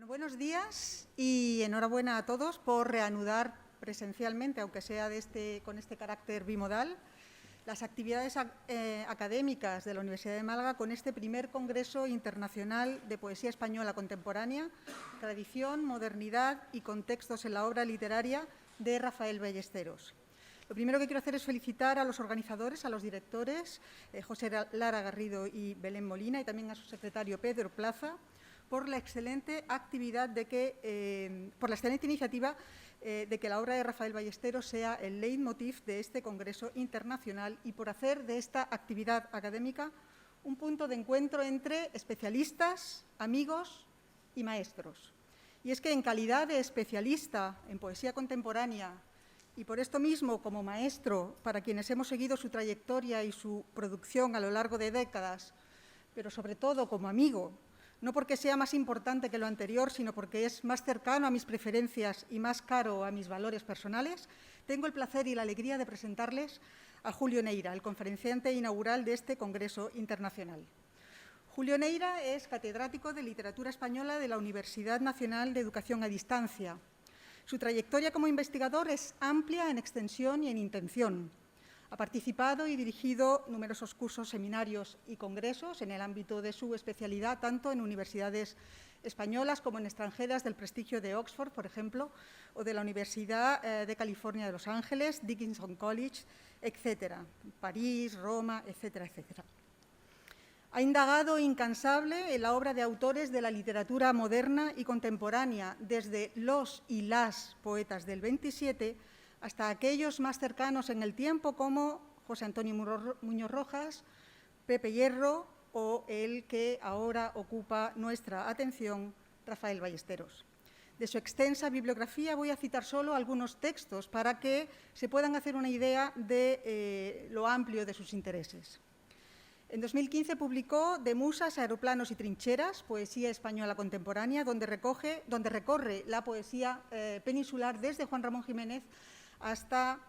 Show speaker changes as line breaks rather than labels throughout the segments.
Bueno, buenos días y enhorabuena a todos por reanudar presencialmente, aunque sea con este carácter bimodal, las actividades académicas de la Universidad de Málaga con este primer Congreso Internacional de Poesía Española Contemporánea, Tradición, Modernidad y Contextos en la Obra Literaria de Rafael Ballesteros. Lo primero que quiero hacer es felicitar a los organizadores, a los directores, José Lara Garrido y Belén Molina, y también a su secretario Pedro Plaza, por la excelente iniciativa de que la obra de Rafael Ballesteros sea el leitmotiv de este Congreso Internacional y por hacer de esta actividad académica un punto de encuentro entre especialistas, amigos y maestros. Y es que en calidad de especialista en poesía contemporánea y por esto mismo como maestro para quienes hemos seguido su trayectoria y su producción a lo largo de décadas, pero sobre todo como amigo, no porque sea más importante que lo anterior, sino porque es más cercano a mis preferencias y más caro a mis valores personales, tengo el placer y la alegría de presentarles a Julio Neira, el conferenciante inaugural de este Congreso Internacional. Julio Neira es catedrático de Literatura Española de la Universidad Nacional de Educación a Distancia. Su trayectoria como investigador es amplia en extensión y en intención. Ha participado y dirigido numerosos cursos, seminarios y congresos en el ámbito de su especialidad, tanto en universidades españolas como en extranjeras del prestigio de Oxford, por ejemplo, o de la Universidad de California de Los Ángeles, Dickinson College, etcétera, París, Roma, etcétera, etcétera. Ha indagado incansable en la obra de autores de la literatura moderna y contemporánea, desde los y las poetas del 27 hasta aquellos más cercanos en el tiempo como José Antonio Muñoz Rojas, Pepe Hierro o el que ahora ocupa nuestra atención, Rafael Ballesteros. De su extensa bibliografía voy a citar solo algunos textos para que se puedan hacer una idea de lo amplio de sus intereses. En 2015 publicó De musas, aeroplanos y trincheras, poesía española contemporánea, donde recorre la poesía peninsular desde Juan Ramón Jiménez hasta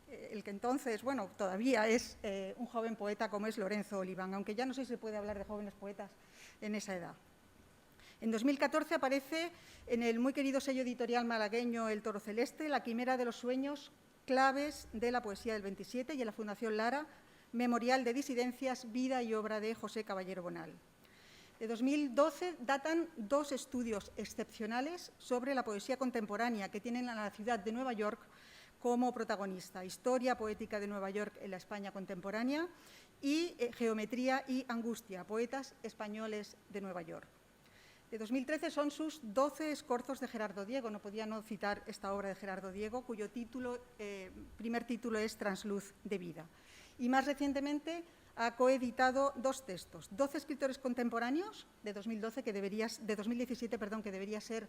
el que entonces, bueno, todavía es un joven poeta como es Lorenzo Oliván, aunque ya no sé si se puede hablar de jóvenes poetas en esa edad. En 2014 aparece en el muy querido sello editorial malagueño El Toro Celeste, La quimera de los sueños, claves de la poesía del 27, y en la Fundación Lara, Memorial de disidencias, vida y obra de José Caballero Bonal. De 2012 datan dos estudios excepcionales sobre la poesía contemporánea que tienen a la ciudad de Nueva York como protagonista: Historia poética de Nueva York en la España contemporánea y Geometría y angustia, poetas españoles de Nueva York. De 2013 son sus 12 escorzos de Gerardo Diego. No podía no citar esta obra de Gerardo Diego, cuyo primer título es Transluz de vida. Y más recientemente ha coeditado dos textos, 12 escritores contemporáneos de 2017, que debería ser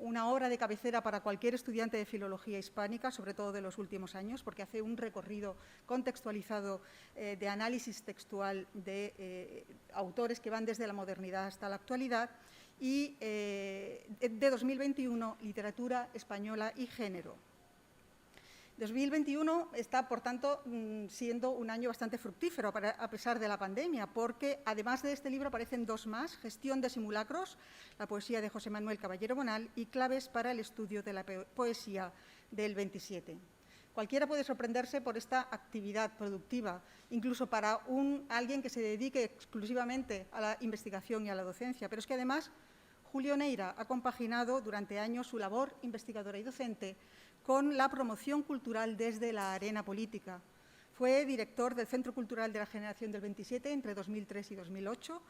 una obra de cabecera para cualquier estudiante de filología hispánica, sobre todo de los últimos años, porque hace un recorrido contextualizado de análisis textual de autores que van desde la modernidad hasta la actualidad, y de 2021, Literatura española y género. 2021 está, por tanto, siendo un año bastante fructífero a pesar de la pandemia, porque además de este libro aparecen dos más: Gestión de simulacros, la poesía de José Manuel Caballero Bonal, y Claves para el estudio de la poesía del 27. Cualquiera puede sorprenderse por esta actividad productiva, incluso para alguien que se dedique exclusivamente a la investigación y a la docencia, pero es que además Julio Neira ha compaginado durante años su labor investigadora y docente con la promoción cultural desde la arena política. Fue director del Centro Cultural de la Generación del 27 entre 2003 y 2008,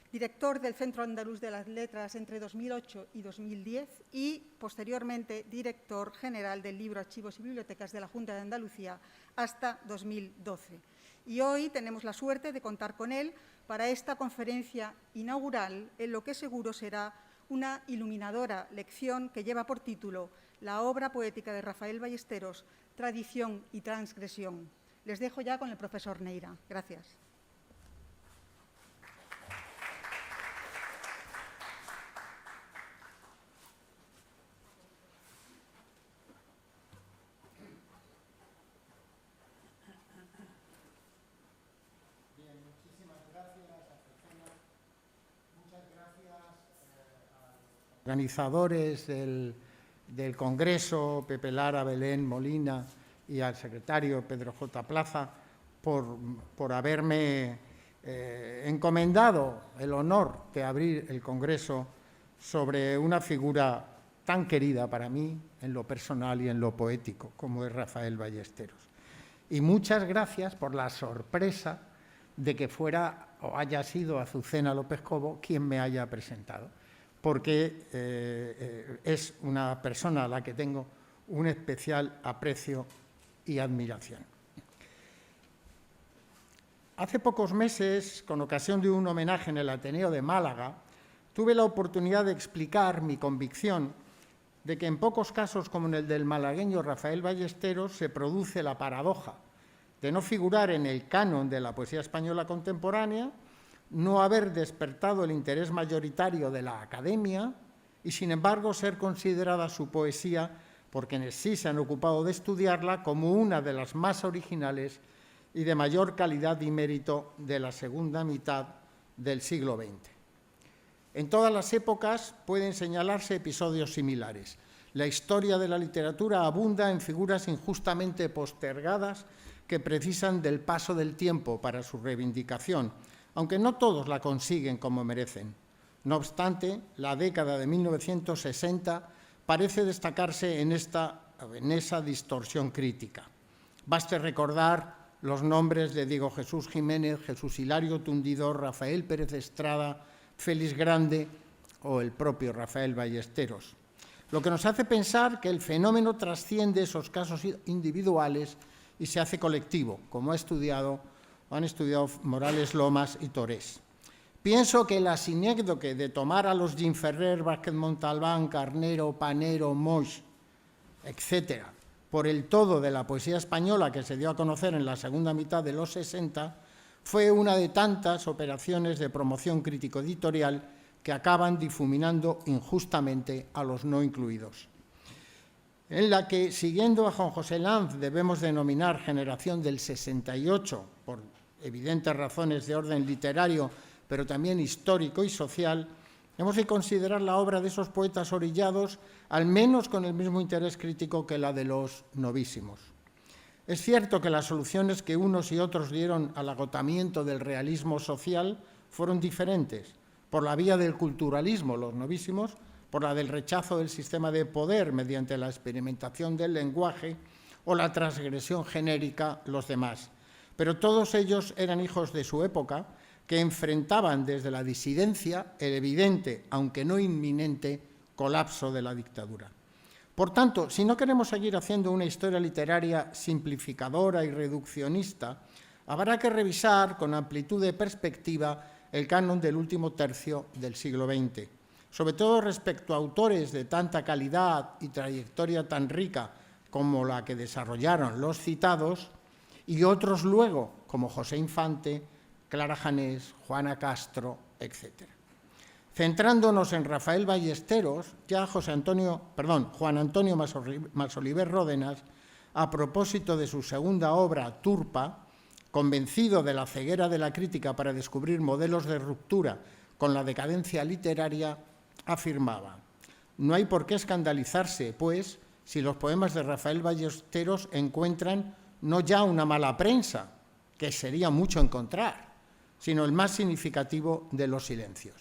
director del Centro Andaluz de las Letras entre 2008 y 2010 y, posteriormente, director general del Libro, Archivos y Bibliotecas de la Junta de Andalucía hasta 2012. Y hoy tenemos la suerte de contar con él para esta conferencia inaugural, en lo que seguro será una iluminadora lección que lleva por título La obra poética de Rafael Ballesteros, tradición y transgresión. Les dejo ya con el profesor Neira. Gracias.
Bien, muchísimas gracias, Azucena. Muchas gracias al organizadores del Congreso, Pepe Lara, Belén Molina, y al secretario Pedro J. Plaza por haberme encomendado el honor de abrir el Congreso sobre una figura tan querida para mí en lo personal y en lo poético, como es Rafael Ballesteros. Y muchas gracias por la sorpresa de que fuera o haya sido Azucena López Cobo quien me haya presentado, porque es una persona a la que tengo un especial aprecio y admiración. Hace pocos meses, con ocasión de un homenaje en el Ateneo de Málaga, tuve la oportunidad de explicar mi convicción de que en pocos casos, como en el del malagueño Rafael Ballesteros, se produce la paradoja de no figurar en el canon de la poesía española contemporánea, no haber despertado el interés mayoritario de la academia y, sin embargo, ser considerada su poesía, por quienes sí se han ocupado de estudiarla, como una de las más originales y de mayor calidad y mérito de la segunda mitad del siglo XX. En todas las épocas pueden señalarse episodios similares. La historia de la literatura abunda en figuras injustamente postergadas que precisan del paso del tiempo para su reivindicación, aunque no todos la consiguen como merecen. No obstante, la década de 1960 parece destacarse en esa distorsión crítica. Baste recordar los nombres de Diego Jesús Jiménez, Jesús Hilario Tundidor, Rafael Pérez Estrada, Félix Grande o el propio Rafael Ballesteros, lo que nos hace pensar que el fenómeno trasciende esos casos individuales y se hace colectivo, como han estudiado Morales Lomas y Torés. Pienso que la sinécdoque de tomar a los Jean Ferrer, Vázquez Montalbán, Carnero, Panero, Moix, etcétera, por el todo de la poesía española que se dio a conocer en la segunda mitad de los 60, fue una de tantas operaciones de promoción crítico-editorial que acaban difuminando injustamente a los no incluidos. En la que, siguiendo a Juan José Lanz, debemos denominar generación del 68, por evidentes razones de orden literario, pero también histórico y social, hemos de considerar la obra de esos poetas orillados al menos con el mismo interés crítico que la de los novísimos. Es cierto que las soluciones que unos y otros dieron al agotamiento del realismo social fueron diferentes, por la vía del culturalismo, los novísimos, por la del rechazo del sistema de poder mediante la experimentación del lenguaje o la transgresión genérica, los demás. Pero todos ellos eran hijos de su época, que enfrentaban desde la disidencia el evidente, aunque no inminente, colapso de la dictadura. Por tanto, si no queremos seguir haciendo una historia literaria simplificadora y reduccionista, habrá que revisar con amplitud de perspectiva el canon del último tercio del siglo XX, sobre todo respecto a autores de tanta calidad y trayectoria tan rica como la que desarrollaron los citados, y otros luego, como José Infante, Clara Janés, Juana Castro, etc. Centrándonos en Rafael Ballesteros, ya Juan Antonio Masoliver Ródenas, a propósito de su segunda obra, Turpa, convencido de la ceguera de la crítica para descubrir modelos de ruptura con la decadencia literaria, afirmaba: no hay por qué escandalizarse, pues, si los poemas de Rafael Ballesteros encuentran no ya una mala prensa, que sería mucho encontrar, sino el más significativo de los silencios.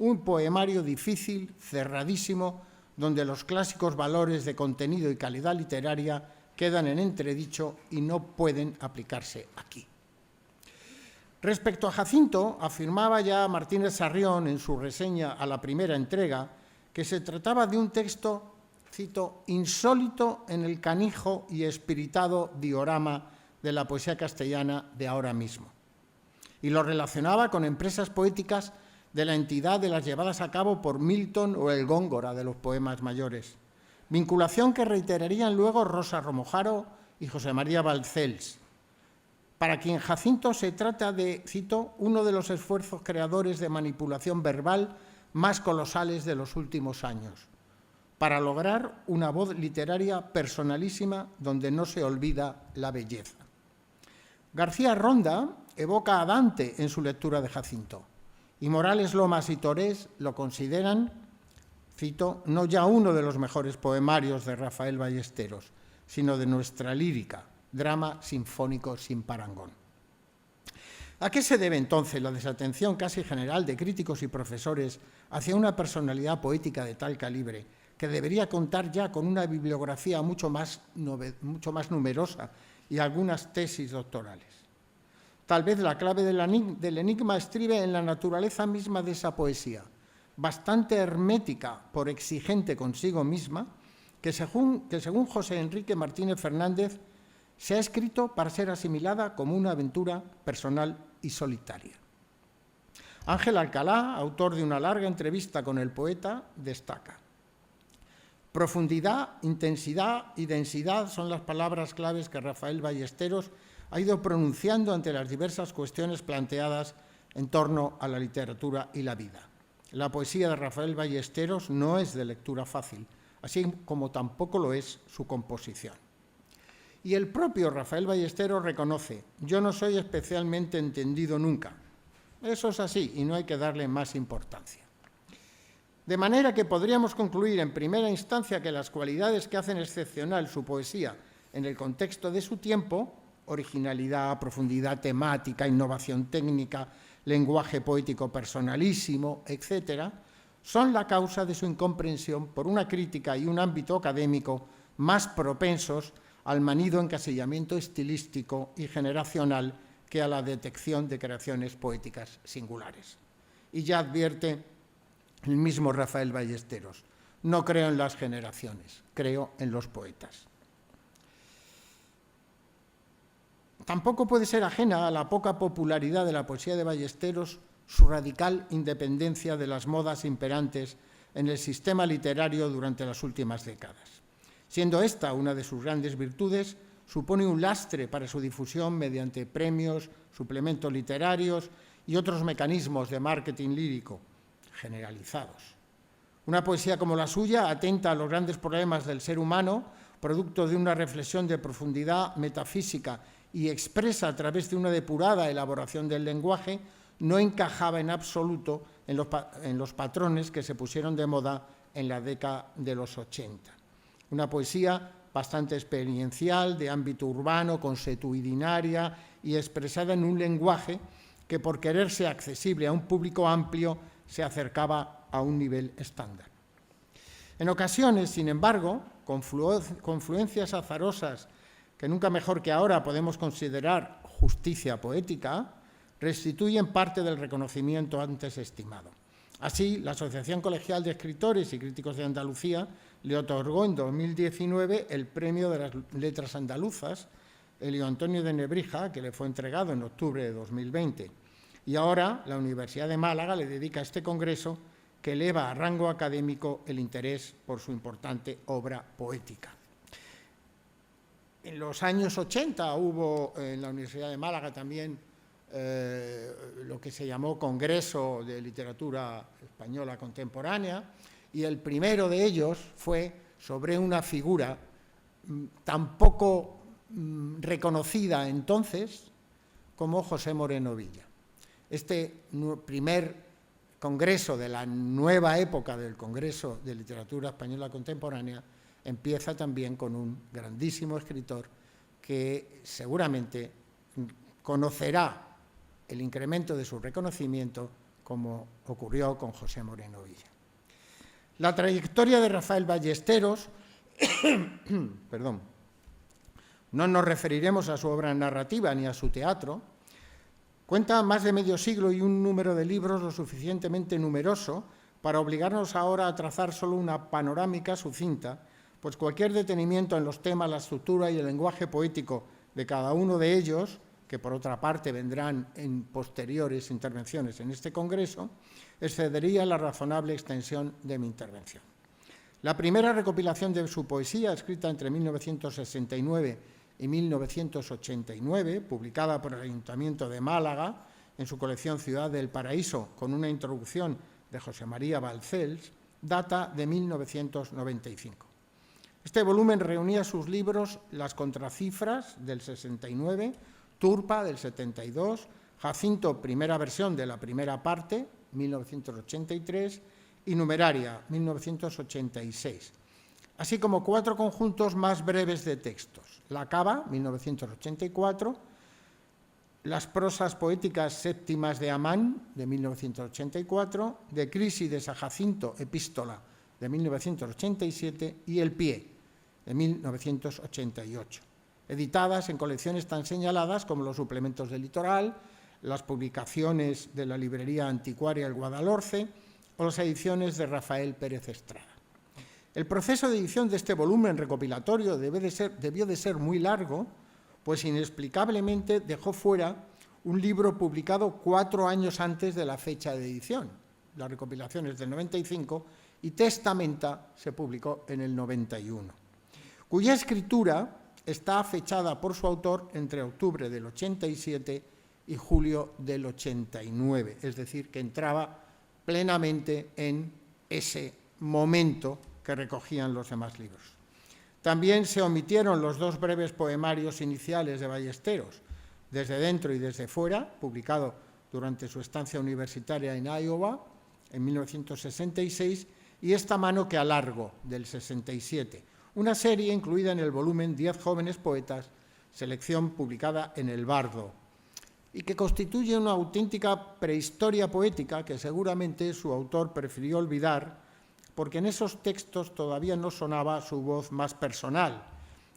Un poemario difícil, cerradísimo, donde los clásicos valores de contenido y calidad literaria quedan en entredicho y no pueden aplicarse aquí. Respecto a Jacinto, afirmaba ya Martínez Sarrión en su reseña a la primera entrega que se trataba de un texto, cito, insólito en el canijo y espiritado diorama de la poesía castellana de ahora mismo, y lo relacionaba con empresas poéticas de la entidad de las llevadas a cabo por Milton o el Góngora de los poemas mayores, vinculación que reiterarían luego Rosa Romojaro y José María Balcells, para quien Jacinto se trata de, cito, uno de los esfuerzos creadores de manipulación verbal más colosales de los últimos años, para lograr una voz literaria personalísima donde no se olvida la belleza. García Ronda evoca a Dante en su lectura de Jacinto, y Morales Lomas y Torés lo consideran, Cito no ya uno de los mejores poemarios de Rafael Ballesteros, sino de nuestra lírica, drama sinfónico sin parangón. ¿A qué se debe entonces la desatención casi general de críticos y profesores hacia una personalidad poética de tal calibre, que debería contar ya con una bibliografía mucho más numerosa y algunas tesis doctorales? Tal vez la clave del enigma estribe en la naturaleza misma de esa poesía, bastante hermética por exigente consigo misma, que según José Enrique Martínez Fernández se ha escrito para ser asimilada como una aventura personal y solitaria. Ángel Alcalá, autor de una larga entrevista con el poeta, destaca: profundidad, intensidad y densidad son las palabras claves que Rafael Ballesteros ha ido pronunciando ante las diversas cuestiones planteadas en torno a la literatura y la vida. La poesía de Rafael Ballesteros no es de lectura fácil, así como tampoco lo es su composición. Y el propio Rafael Ballesteros reconoce: yo no soy especialmente entendido nunca. Eso es así y no hay que darle más importancia. De manera que podríamos concluir en primera instancia que las cualidades que hacen excepcional su poesía en el contexto de su tiempo, originalidad, profundidad temática, innovación técnica, lenguaje poético personalísimo, etc., son la causa de su incomprensión por una crítica y un ámbito académico más propensos al manido encasillamiento estilístico y generacional que a la detección de creaciones poéticas singulares. Y ya advierte el mismo Rafael Ballesteros: no creo en las generaciones, creo en los poetas. Tampoco puede ser ajena a la poca popularidad de la poesía de Ballesteros su radical independencia de las modas imperantes en el sistema literario durante las últimas décadas. Siendo esta una de sus grandes virtudes, supone un lastre para su difusión mediante premios, suplementos literarios y otros mecanismos de marketing lírico generalizados. Una poesía como la suya atenta a los grandes problemas del ser humano, producto de una reflexión de profundidad metafísica y expresa a través de una depurada elaboración del lenguaje, no encajaba en absoluto en los patrones que se pusieron de moda en la década de los 80. Una poesía bastante experiencial, de ámbito urbano, consuetudinaria y expresada en un lenguaje que, por quererse accesible a un público amplio, se acercaba a un nivel estándar. En ocasiones, sin embargo, confluencias azarosas que nunca mejor que ahora podemos considerar justicia poética, restituyen parte del reconocimiento antes estimado. Así, la Asociación Colegial de Escritores y Críticos de Andalucía le otorgó en 2019 el Premio de las Letras Andaluzas, Elio Antonio de Nebrija, que le fue entregado en octubre de 2020. Y ahora la Universidad de Málaga le dedica este congreso que eleva a rango académico el interés por su importante obra poética. En los años 80 hubo en la Universidad de Málaga también lo que se llamó Congreso de Literatura Española Contemporánea, y el primero de ellos fue sobre una figura tan poco reconocida entonces como José Moreno Villa. Este primer congreso de la nueva época del Congreso de Literatura Española Contemporánea empieza también con un grandísimo escritor que seguramente conocerá el incremento de su reconocimiento, como ocurrió con José Moreno Villa. La trayectoria de Rafael Ballesteros, no nos referiremos a su obra narrativa ni a su teatro, cuenta más de medio siglo y un número de libros lo suficientemente numeroso para obligarnos ahora a trazar solo una panorámica sucinta, pues cualquier detenimiento en los temas, la estructura y el lenguaje poético de cada uno de ellos, que por otra parte vendrán en posteriores intervenciones en este congreso, excedería la razonable extensión de mi intervención. La primera recopilación de su poesía, escrita entre 1969 y 1989, publicada por el Ayuntamiento de Málaga en su colección Ciudad del Paraíso, con una introducción de José María Balcells, data de 1995. Este volumen reunía sus libros Las Contracifras, del 69, Turpa, del 72, Jacinto, primera versión de la primera parte, 1983, y Numeraria, 1986, así como 4 conjuntos más breves de textos: La Cava, 1984, Las prosas poéticas séptimas de Amán, de 1984, De Crísides a Jacinto, epístola, de 1987, y El Pie, de 1988, editadas en colecciones tan señaladas como los suplementos del Litoral, las publicaciones de la librería anticuaria El Guadalhorce o las ediciones de Rafael Pérez Estrada. El proceso de edición de este volumen recopilatorio debió de ser muy largo, pues inexplicablemente dejó fuera un libro publicado 4 años antes de la fecha de edición. La recopilación es del 95 y Testamenta se publicó en el 91, cuya escritura está fechada por su autor entre octubre del 87 y julio del 89, es decir, que entraba plenamente en ese momento que recogían los demás libros. También se omitieron los 2 breves poemarios iniciales de Ballesteros, Desde dentro y desde fuera, publicado durante su estancia universitaria en Iowa en 1966, y Esta mano que alargo, del 67, una serie incluida en el volumen 10 jóvenes poetas, selección publicada en El Bardo, y que constituye una auténtica prehistoria poética que seguramente su autor prefirió olvidar, porque en esos textos todavía no sonaba su voz más personal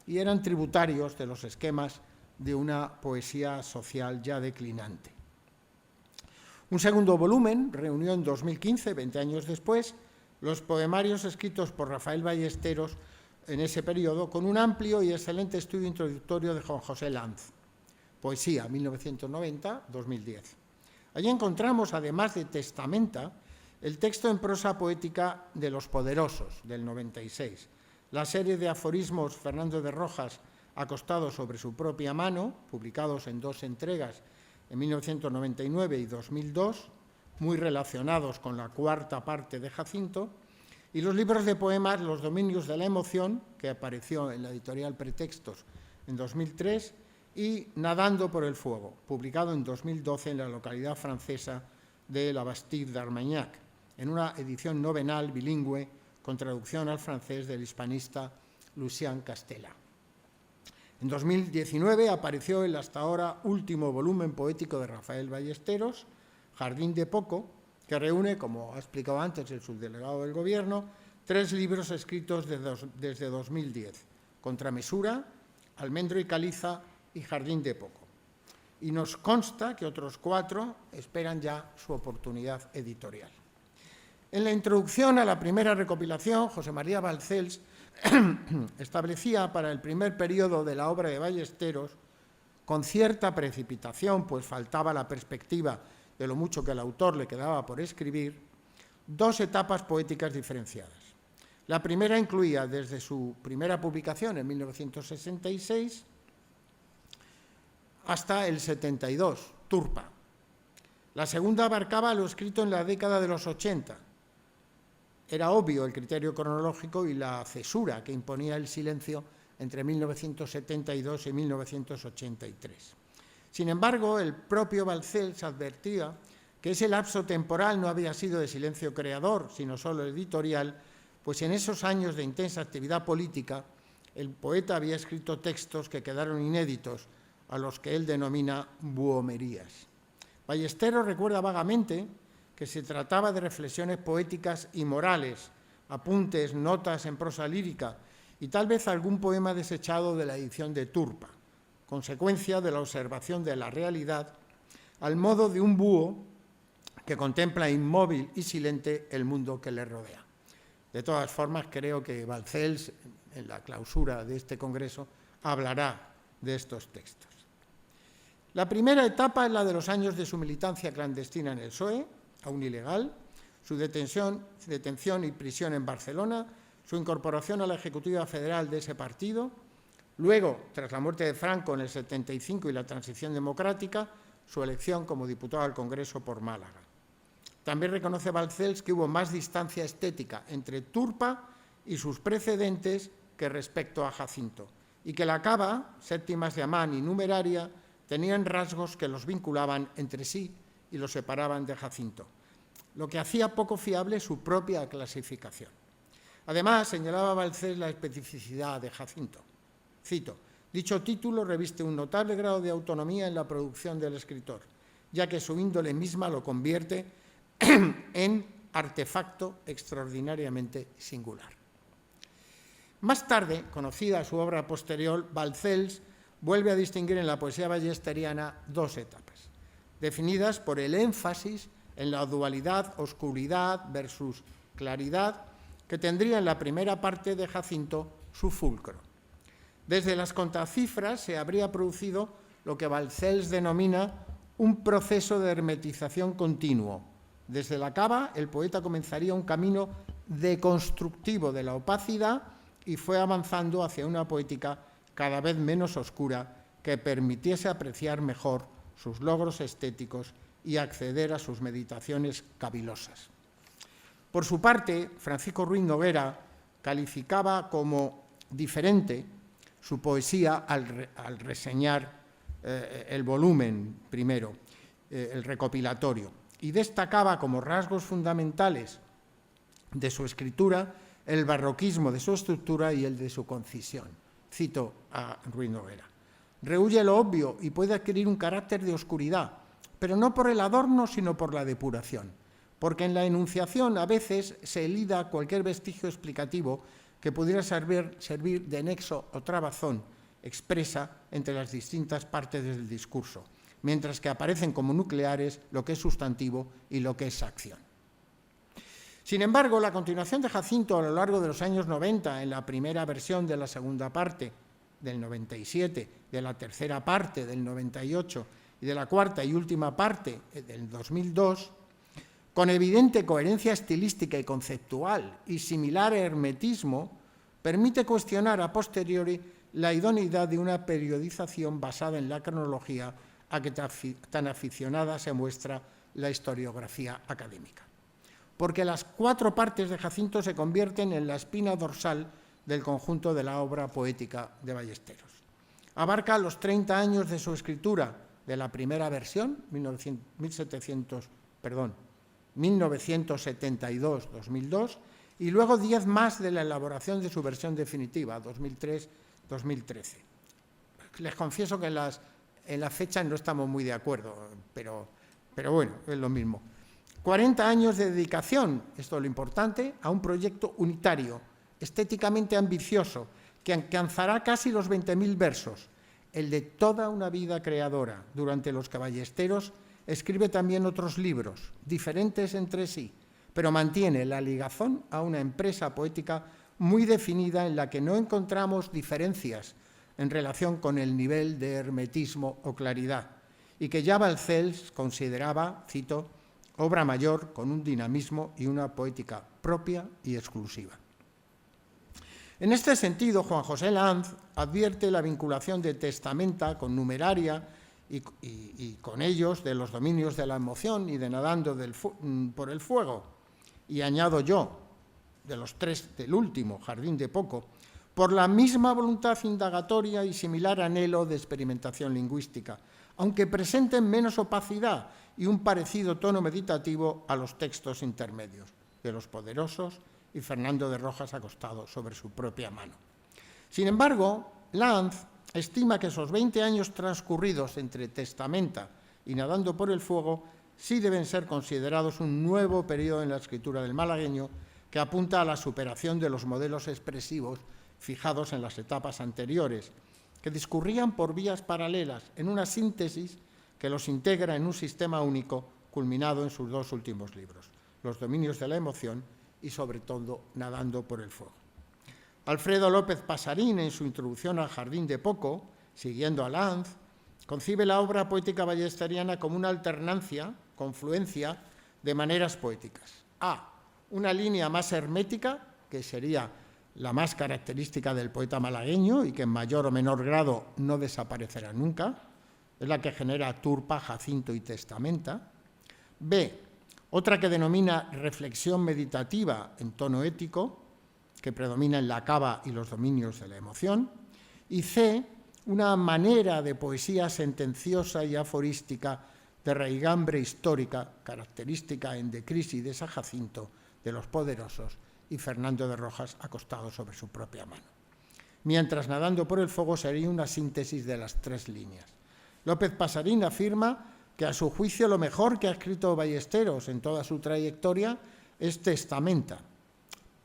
y eran tributarios de los esquemas de una poesía social ya declinante. Un segundo volumen reunió en 2015, 20 años después, los poemarios escritos por Rafael Ballesteros en ese periodo, con un amplio y excelente estudio introductorio de Juan José Lanz, Poesía, 1990-2010. Allí encontramos, además de Testamenta, el texto en prosa poética de Los Poderosos, del 96, la serie de aforismos Fernando de Rojas, acostados sobre su propia mano, publicados en 2 entregas en 1999 y 2002, muy relacionados con la 4ª parte de Jacinto, y los libros de poemas Los dominios de la emoción, que apareció en la editorial Pretextos en 2003, y Nadando por el fuego, publicado en 2012 en la localidad francesa de La Bastide-d'Armagnac, en una edición novenal bilingüe con traducción al francés del hispanista Lucien Castella. En 2019 apareció el hasta ahora último volumen poético de Rafael Ballesteros, Jardín de Poco, que reúne, como ha explicado antes el subdelegado del Gobierno, 3 libros escritos desde 2010, Contramesura, Almendro y Caliza y Jardín de Poco. Y nos consta que otros 4 esperan ya su oportunidad editorial. En la introducción a la primera recopilación, José María Balcells establecía para el primer periodo de la obra de Ballesteros, con cierta precipitación, pues faltaba la perspectiva de lo mucho que al autor le quedaba por escribir, 2 etapas poéticas diferenciadas. La primera incluía, desde su primera publicación en 1966 hasta el 72, Turpa. La segunda abarcaba lo escrito en la década de los 80. Era obvio el criterio cronológico y la cesura que imponía el silencio entre 1972 y 1983. Sin embargo, el propio Balcells advertía que ese lapso temporal no había sido de silencio creador, sino solo editorial, pues en esos años de intensa actividad política, el poeta había escrito textos que quedaron inéditos, a los que él denomina buhomerías. Ballesteros recuerda vagamente que se trataba de reflexiones poéticas y morales, apuntes, notas en prosa lírica y tal vez algún poema desechado de la edición de Turpa, consecuencia de la observación de la realidad al modo de un búho que contempla inmóvil y silente el mundo que le rodea. De todas formas, creo que Balcells, en la clausura de este congreso, hablará de estos textos. La primera etapa es la de los años de su militancia clandestina en el PSOE, aún ilegal, su detención y prisión en Barcelona, su incorporación a la Ejecutiva Federal de ese partido, luego, tras la muerte de Franco en el 75 y la transición democrática, su elección como diputado al Congreso por Málaga. También reconoce Balcells que hubo más distancia estética entre Turpa y sus precedentes que respecto a Jacinto, y que la Cava, Séptimas de Amán y Numeraria tenían rasgos que los vinculaban entre sí y los separaban de Jacinto. lo que hacía poco fiable su propia clasificación. Además, señalaba Balcells la especificidad de Jacinto. Cito: dicho título reviste un notable grado de autonomía en la producción del escritor, ya que su índole misma lo convierte en artefacto extraordinariamente singular. Más tarde, conocida su obra posterior, Balcells vuelve a distinguir en la poesía ballesteriana dos etapas, definidas por el énfasis en la dualidad oscuridad versus claridad que tendría en la primera parte de Jacinto su fulcro. Desde las contacifras se habría producido lo que Balcells denomina un proceso de hermetización continuo. Desde la cava, el poeta comenzaría un camino deconstructivo de la opacidad y fue avanzando hacia una poética cada vez menos oscura que permitiese apreciar mejor sus logros estéticos y acceder a sus meditaciones cavilosas. Por su parte, Francisco Ruiz Noguera calificaba como diferente su poesía al reseñar el volumen primero, el recopilatorio, y destacaba como rasgos fundamentales de su escritura el barroquismo de su estructura y el de su concisión. Cito a Ruiz Noguera: rehuye lo obvio y puede adquirir un carácter de oscuridad, pero no por el adorno, sino por la depuración, porque en la enunciación a veces se elida cualquier vestigio explicativo que pudiera servir de nexo o trabazón expresa entre las distintas partes del discurso, mientras que aparecen como nucleares lo que es sustantivo y lo que es acción. Sin embargo, la continuación de Jacinto a lo largo de los años 90, en la primera versión de la segunda parte del 97, de la tercera parte del 98 y de la cuarta y última parte del 2002, con evidente coherencia estilística y conceptual y similar hermetismo, permite cuestionar a posteriori la idoneidad de una periodización basada en la cronología a que tan aficionada se muestra la historiografía académica. Porque las 4 partes de Jacinto se convierten en la espina dorsal del conjunto de la obra poética de Ballesteros. Abarca los 30 años de su escritura de la primera versión, 1972-2002, y luego 10 más de la elaboración de su versión definitiva, 2003-2013. Les confieso que en las fechas no estamos muy de acuerdo, pero bueno, es lo mismo. 40 años de dedicación, esto es lo importante, a un proyecto unitario, estéticamente ambicioso, que alcanzará casi los 20.000 versos, el de toda una vida creadora, durante los que Ballesteros escribe también otros libros, diferentes entre sí, pero mantiene la ligazón a una empresa poética muy definida en la que no encontramos diferencias en relación con el nivel de hermetismo o claridad, y que ya Balcells consideraba, cito, obra mayor con un dinamismo y una poética propia y exclusiva. En este sentido, Juan José Lanz advierte la vinculación de Testamenta con Numeraria y con ellos de los dominios de la emoción y de Nadando por el fuego. Y añado yo, de los 3 del último, Jardín de Poco, por la misma voluntad indagatoria y similar anhelo de experimentación lingüística, aunque presenten menos opacidad y un parecido tono meditativo a los textos intermedios de Los Poderosos y Fernando de Rojas acostado sobre su propia mano. Sin embargo, Lanz estima que esos 20 años transcurridos entre Testamenta y Nadando por el fuego sí deben ser considerados un nuevo periodo en la escritura del malagueño que apunta a la superación de los modelos expresivos fijados en las etapas anteriores, que discurrían por vías paralelas en una síntesis que los integra en un sistema único culminado en sus 2 últimos libros, Los dominios de la emoción y, sobre todo, Nadando por el fuego. Alfredo López Pasarín, en su introducción al Jardín de Poco, siguiendo a Lanz, concibe la obra poética ballesteriana como una alternancia, confluencia de maneras poéticas. A, una línea más hermética, que sería la más característica del poeta malagueño y que en mayor o menor grado no desaparecerá nunca, es la que genera Turpa, Jacinto y Testamenta. B, otra que denomina reflexión meditativa en tono ético, que predomina en la cava y los dominios de la emoción. Y C, una manera de poesía sentenciosa y aforística de raigambre histórica, característica en De Crisis de San Jacinto, de los poderosos, y Fernando de Rojas acostado sobre su propia mano. Mientras Nadando por el fuego sería una síntesis de las tres líneas. López Pasarín afirma que a su juicio lo mejor que ha escrito Ballesteros en toda su trayectoria es Testamenta,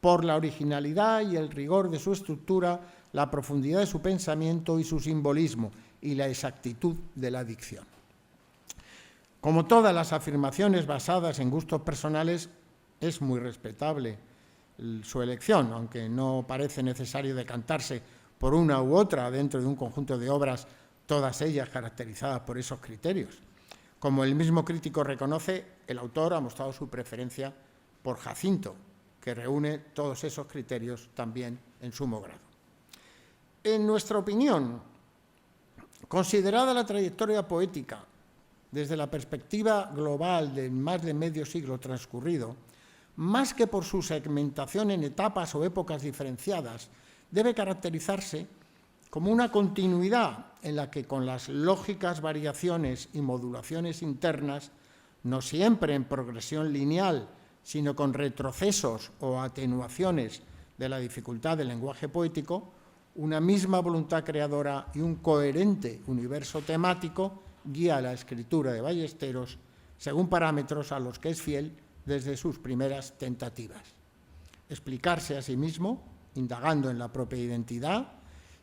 por la originalidad y el rigor de su estructura, la profundidad de su pensamiento y su simbolismo, y la exactitud de la dicción. Como todas las afirmaciones basadas en gustos personales, es muy respetable su elección, aunque no parece necesario decantarse por una u otra dentro de un conjunto de obras, todas ellas caracterizadas por esos criterios. Como el mismo crítico reconoce, el autor ha mostrado su preferencia por Jacinto, que reúne todos esos criterios también en sumo grado. En nuestra opinión, considerada la trayectoria poética desde la perspectiva global de más de medio siglo transcurrido, más que por su segmentación en etapas o épocas diferenciadas, debe caracterizarse como una continuidad en la que, con las lógicas variaciones y modulaciones internas, no siempre en progresión lineal, sino con retrocesos o atenuaciones de la dificultad del lenguaje poético, una misma voluntad creadora y un coherente universo temático guía la escritura de Ballesteros según parámetros a los que es fiel desde sus primeras tentativas. Explicarse a sí mismo, indagando en la propia identidad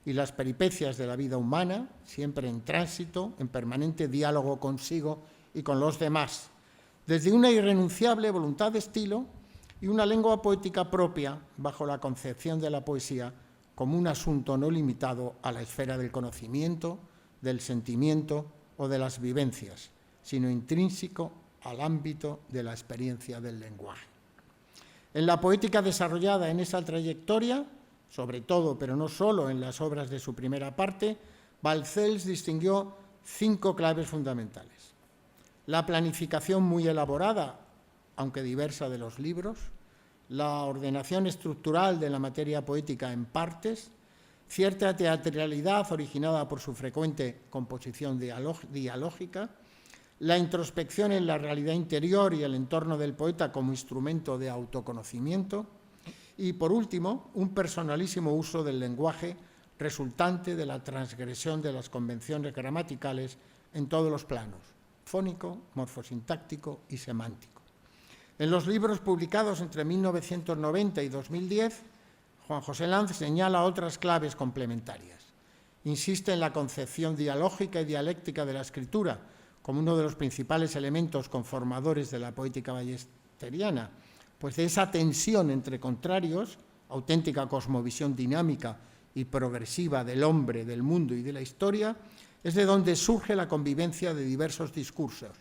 y las peripecias de la vida humana, siempre en tránsito, en permanente diálogo consigo y con los demás, desde una irrenunciable voluntad de estilo y una lengua poética propia bajo la concepción de la poesía como un asunto no limitado a la esfera del conocimiento, del sentimiento o de las vivencias, sino intrínseco al ámbito de la experiencia del lenguaje. En la poética desarrollada en esa trayectoria, sobre todo, pero no solo en las obras de su primera parte, Balcells distinguió 5 claves fundamentales. La planificación muy elaborada, aunque diversa, de los libros, la ordenación estructural de la materia poética en partes, cierta teatralidad originada por su frecuente composición dialógica, la introspección en la realidad interior y el entorno del poeta como instrumento de autoconocimiento y, por último, un personalísimo uso del lenguaje resultante de la transgresión de las convenciones gramaticales en todos los planos, fónico, morfosintáctico y semántico. En los libros publicados entre 1990 y 2010, Juan José Lanz señala otras claves complementarias. Insiste en la concepción dialógica y dialéctica de la escritura como uno de los principales elementos conformadores de la poética ballesteriana, pues de esa tensión entre contrarios, auténtica cosmovisión dinámica y progresiva del hombre, del mundo y de la historia, es de donde surge la convivencia de diversos discursos,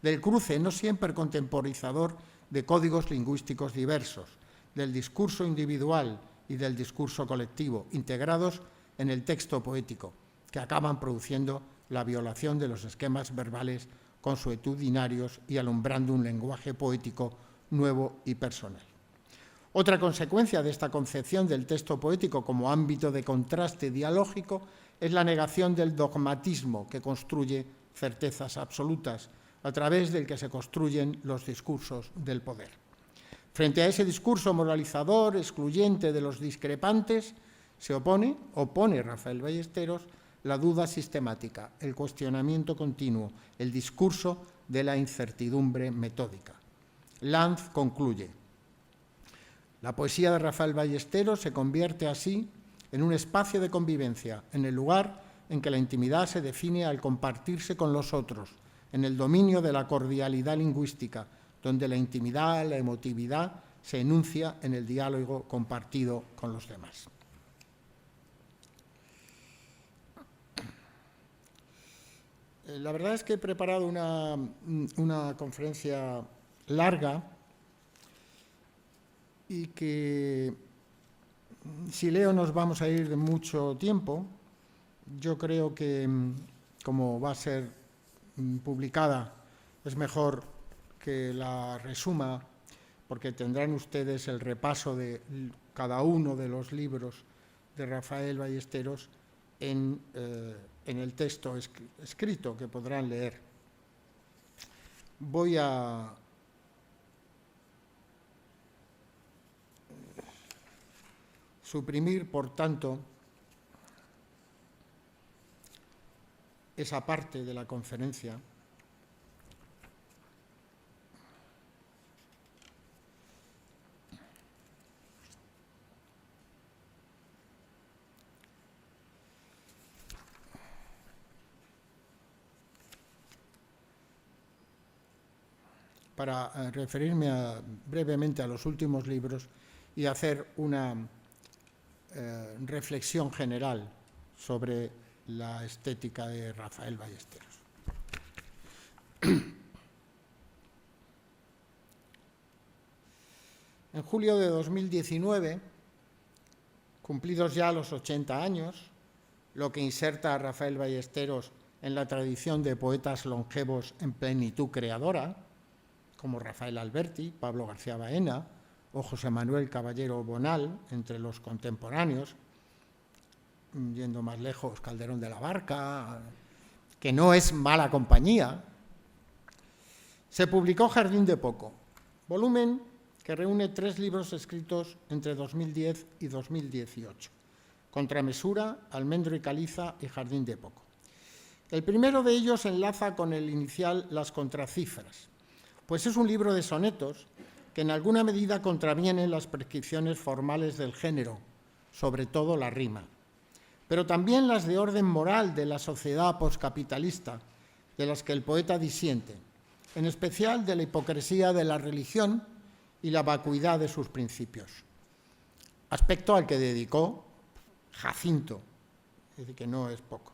del cruce no siempre contemporizador de códigos lingüísticos diversos, del discurso individual y del discurso colectivo, integrados en el texto poético, que acaban produciendo la violación de los esquemas verbales consuetudinarios y alumbrando un lenguaje poético nuevo y personal. Otra consecuencia de esta concepción del texto poético como ámbito de contraste dialógico es la negación del dogmatismo que construye certezas absolutas, a través del que se construyen los discursos del poder. Frente a ese discurso moralizador, excluyente de los discrepantes, opone Rafael Ballesteros la duda sistemática, el cuestionamiento continuo, el discurso de la incertidumbre metódica. Lanz concluye: la poesía de Rafael Ballesteros se convierte así en un espacio de convivencia, en el lugar en que la intimidad se define al compartirse con los otros, en el dominio de la cordialidad lingüística, donde la intimidad, la emotividad se enuncia en el diálogo compartido con los demás. La verdad es que he preparado una conferencia larga y que, si leo, nos vamos a ir de mucho tiempo. Yo creo que, como va a ser publicada, es mejor que la resuma, porque tendrán ustedes el repaso de cada uno de los libros de Rafael Ballesteros en el texto escrito que podrán leer. Voy a suprimir, por tanto, esa parte de la conferencia para referirme brevemente a los últimos libros y hacer una reflexión general sobre la estética de Rafael Ballesteros. En julio de 2019, cumplidos ya los 80 años, lo que inserta a Rafael Ballesteros en la tradición de poetas longevos en plenitud creadora, como Rafael Alberti, Pablo García Baena o José Manuel Caballero Bonal, entre los contemporáneos, yendo más lejos, Calderón de la Barca, que no es mala compañía, se publicó Jardín de Poco, volumen que reúne 3 libros escritos entre 2010 y 2018, Contramesura, Almendro y Caliza y Jardín de Poco. El primero de ellos enlaza con el inicial Las Contracifras, pues es un libro de sonetos que en alguna medida contravienen las prescripciones formales del género, sobre todo la rima, pero también las de orden moral de la sociedad poscapitalista, de las que el poeta disiente, en especial de la hipocresía de la religión y la vacuidad de sus principios, aspecto al que dedicó Jacinto, es decir, que no es poco.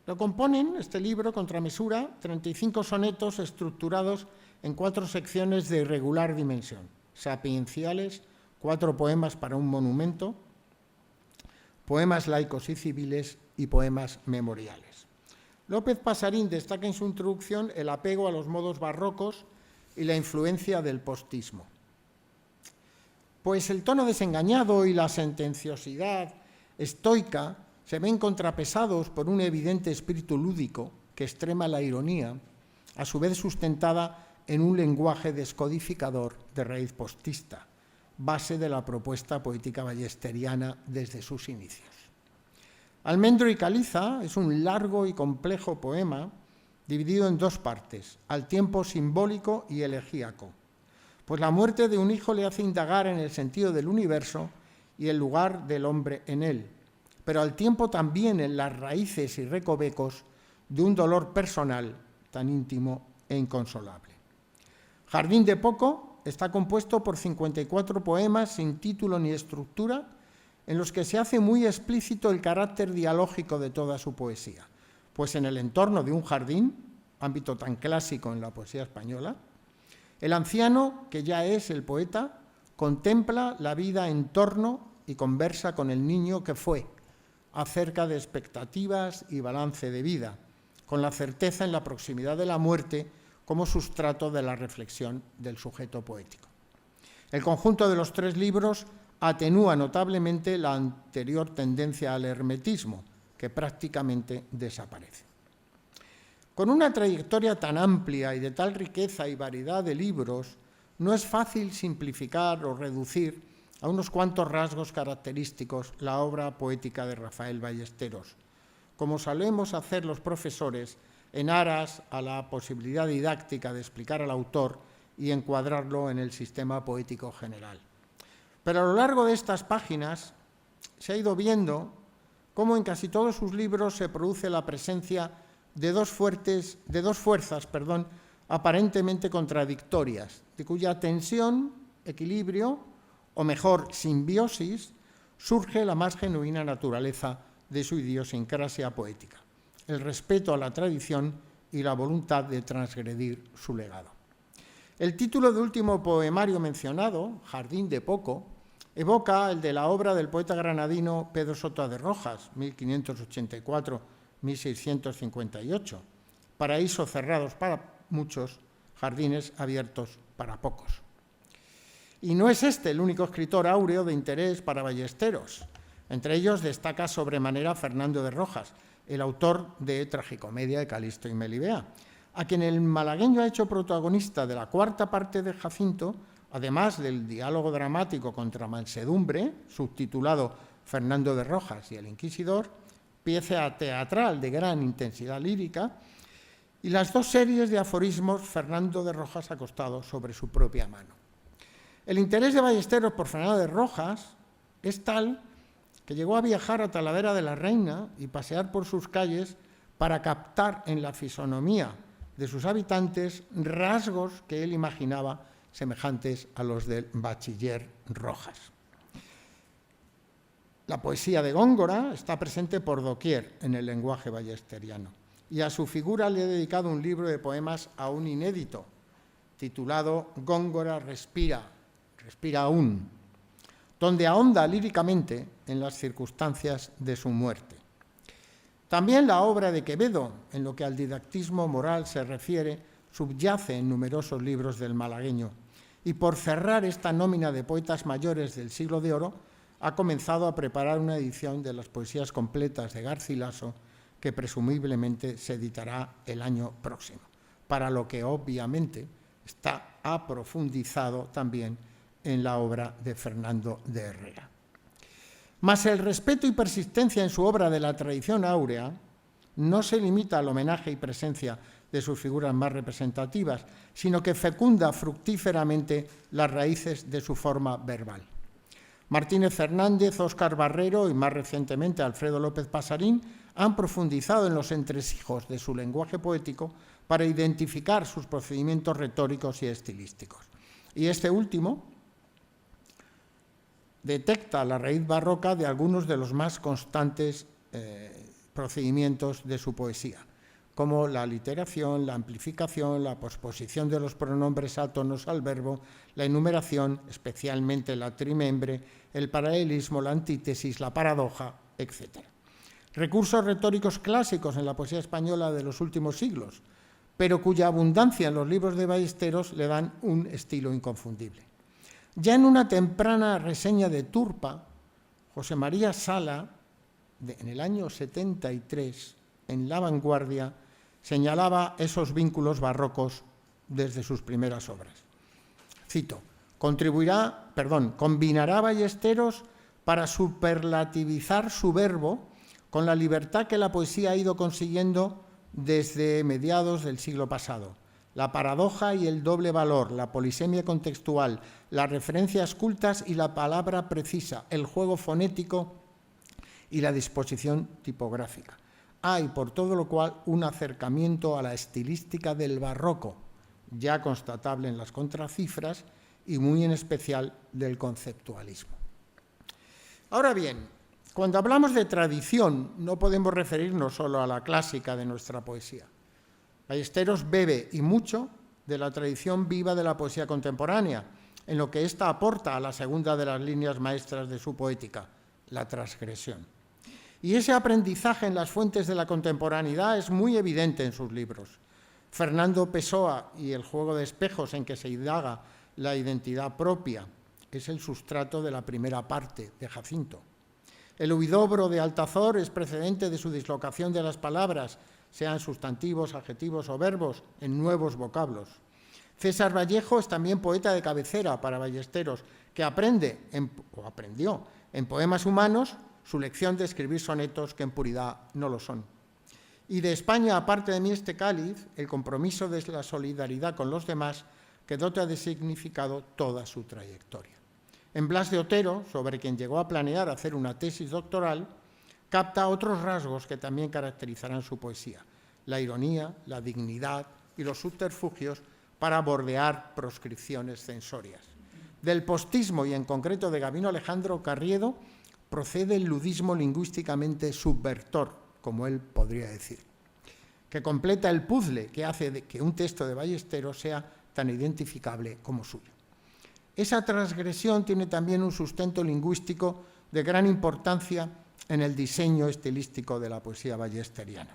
Lo componen, este libro, Contramesura, 35 sonetos estructurados en 4 secciones de irregular dimensión, sapienciales, 4 poemas para un monumento, poemas laicos y civiles y poemas memoriales. López Pasarín destaca en su introducción el apego a los modos barrocos y la influencia del postismo. Pues el tono desengañado y la sentenciosidad estoica se ven contrapesados por un evidente espíritu lúdico que extrema la ironía, a su vez sustentada en un lenguaje descodificador de raíz postista, base de la propuesta poética ballesteriana desde sus inicios. Almendro y Caliza es un largo y complejo poema dividido en 2 partes, al tiempo simbólico y elegíaco, pues la muerte de un hijo le hace indagar en el sentido del universo y el lugar del hombre en él, pero al tiempo también en las raíces y recovecos de un dolor personal tan íntimo e inconsolable. Jardín de Poco está compuesto por 54 poemas sin título ni estructura, en los que se hace muy explícito el carácter dialógico de toda su poesía, pues en el entorno de un jardín, ámbito tan clásico en la poesía española, el anciano, que ya es el poeta, contempla la vida en torno y conversa con el niño que fue, acerca de expectativas y balance de vida, con la certeza en la proximidad de la muerte como sustrato de la reflexión del sujeto poético. El conjunto de los 3 libros atenúa notablemente la anterior tendencia al hermetismo, que prácticamente desaparece. Con una trayectoria tan amplia y de tal riqueza y variedad de libros, no es fácil simplificar o reducir a unos cuantos rasgos característicos la obra poética de Rafael Ballesteros, como solemos hacer los profesores en aras a la posibilidad didáctica de explicar al autor y encuadrarlo en el sistema poético general. Pero a lo largo de estas páginas se ha ido viendo cómo en casi todos sus libros se produce la presencia de dos fuerzas aparentemente contradictorias, de cuya tensión, equilibrio, o mejor, simbiosis, surge la más genuina naturaleza de su idiosincrasia poética, el respeto a la tradición y la voluntad de transgredir su legado. El título del último poemario mencionado, Jardín de Poco, evoca el de la obra del poeta granadino Pedro Soto de Rojas, 1584-1658, paraísos cerrados para muchos, jardines abiertos para pocos. Y no es este el único escritor áureo de interés para Ballesteros. Entre ellos destaca sobremanera Fernando de Rojas, el autor de Tragicomedia de Calisto y Melibea, a quien el malagueño ha hecho protagonista de la cuarta parte de Jacinto, además del diálogo dramático contra Mansedumbre, subtitulado Fernando de Rojas y el Inquisidor, pieza teatral de gran intensidad lírica, y las dos series de aforismos Fernando de Rojas acostado sobre su propia mano. El interés de Ballesteros por Fernando de Rojas es tal que llegó a viajar a Talavera de la Reina y pasear por sus calles para captar en la fisonomía de sus habitantes rasgos que él imaginaba semejantes a los del bachiller Rojas. La poesía de Góngora está presente por doquier en el lenguaje ballesteriano, y a su figura le he dedicado un libro de poemas aún inédito, titulado Góngora respira aún, donde ahonda líricamente en las circunstancias de su muerte. También la obra de Quevedo, en lo que al didactismo moral se refiere, subyace en numerosos libros del malagueño, y por cerrar esta nómina de poetas mayores del siglo de oro, ha comenzado a preparar una edición de las poesías completas de Garcilaso, que presumiblemente se editará el año próximo, para lo que obviamente está aprofundizado también en la obra de Fernando de Herrera. Mas el respeto y persistencia en su obra de la tradición áurea no se limita al homenaje y presencia de sus figuras más representativas, sino que fecunda fructíferamente las raíces de su forma verbal. Martínez Fernández, Óscar Barrero y más recientemente Alfredo López Pasarín han profundizado en los entresijos de su lenguaje poético para identificar sus procedimientos retóricos y estilísticos. Y este último detecta la raíz barroca de algunos de los más constantes procedimientos de su poesía, como la aliteración, la amplificación, la posposición de los pronombres átonos al verbo, la enumeración, especialmente la trimembre, el paralelismo, la antítesis, la paradoja, etc. Recursos retóricos clásicos en la poesía española de los últimos siglos, pero cuya abundancia en los libros de Ballesteros le dan un estilo inconfundible. Ya en una temprana reseña de Turpa, José María Sala, en el año 73, en La Vanguardia, señalaba esos vínculos barrocos desde sus primeras obras. Cito, combinará Ballesteros para superlativizar su verbo con la libertad que la poesía ha ido consiguiendo desde mediados del siglo pasado. La paradoja y el doble valor, la polisemia contextual, las referencias cultas y la palabra precisa, el juego fonético y la disposición tipográfica. Hay, por todo lo cual, un acercamiento a la estilística del barroco, ya constatable en las contracifras y muy en especial del conceptualismo. Ahora bien, cuando hablamos de tradición, no podemos referirnos solo a la clásica de nuestra poesía. Ballesteros bebe, y mucho, de la tradición viva de la poesía contemporánea, en lo que ésta aporta a la segunda de las líneas maestras de su poética, la transgresión. Y ese aprendizaje en las fuentes de la contemporaneidad es muy evidente en sus libros. Fernando Pessoa y el juego de espejos en que se indaga la identidad propia es el sustrato de la primera parte de Jacinto. El huidobro de Altazor es precedente de su dislocación de las palabras, sean sustantivos, adjetivos o verbos, en nuevos vocablos. César Vallejo es también poeta de cabecera para Ballesteros, que aprendió en Poemas Humanos su lección de escribir sonetos que en puridad no lo son. Y de España, aparte de mí este cáliz, el compromiso de la solidaridad con los demás, que dota de significado toda su trayectoria. En Blas de Otero, sobre quien llegó a planear hacer una tesis doctoral, capta otros rasgos que también caracterizarán su poesía: la ironía, la dignidad y los subterfugios para bordear proscripciones censorias. Del postismo y en concreto de Gabino Alejandro Carriedo procede el ludismo lingüísticamente subvertor, como él podría decir, que completa el puzzle que hace de que un texto de Ballesteros sea tan identificable como suyo. Esa transgresión tiene también un sustento lingüístico de gran importancia en el diseño estilístico de la poesía ballesteriana.